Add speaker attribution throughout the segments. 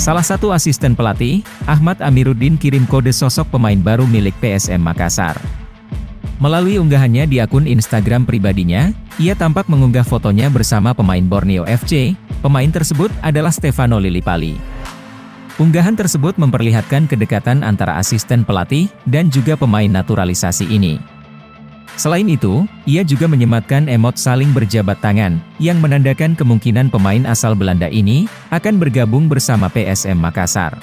Speaker 1: Salah satu asisten pelatih, Ahmad Amiruddin kirim kode sosok pemain baru milik PSM Makassar. Melalui unggahannya di akun Instagram pribadinya, ia tampak mengunggah fotonya bersama pemain Borneo FC. Pemain tersebut adalah Stefano Lillipali. Unggahan tersebut memperlihatkan kedekatan antara asisten pelatih dan juga pemain naturalisasi ini. Selain itu, ia juga menyematkan emot saling berjabat tangan, yang menandakan kemungkinan pemain asal Belanda ini akan bergabung bersama PSM Makassar.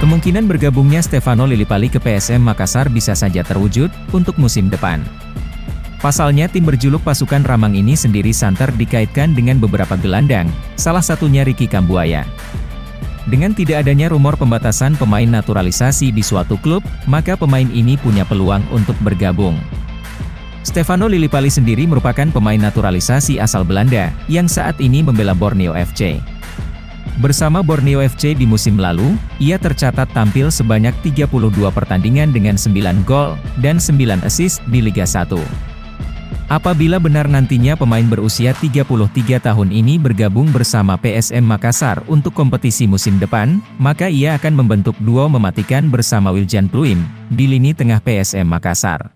Speaker 1: Kemungkinan bergabungnya Stefano Lillipali ke PSM Makassar bisa saja terwujud untuk musim depan. Pasalnya tim berjuluk pasukan Ramang ini sendiri santer dikaitkan dengan beberapa gelandang, salah satunya Ricky Kambuaya. Dengan tidak adanya rumor pembatasan pemain naturalisasi di suatu klub, maka pemain ini punya peluang untuk bergabung. Stefano Lillipali sendiri merupakan pemain naturalisasi asal Belanda, yang saat ini membela Borneo FC. Bersama Borneo FC di musim lalu, ia tercatat tampil sebanyak 32 pertandingan dengan 9 gol, dan 9 assist di Liga 1. Apabila benar nantinya pemain berusia 33 tahun ini bergabung bersama PSM Makassar untuk kompetisi musim depan, maka ia akan membentuk duo mematikan bersama Wiljan Pluim di lini tengah PSM Makassar.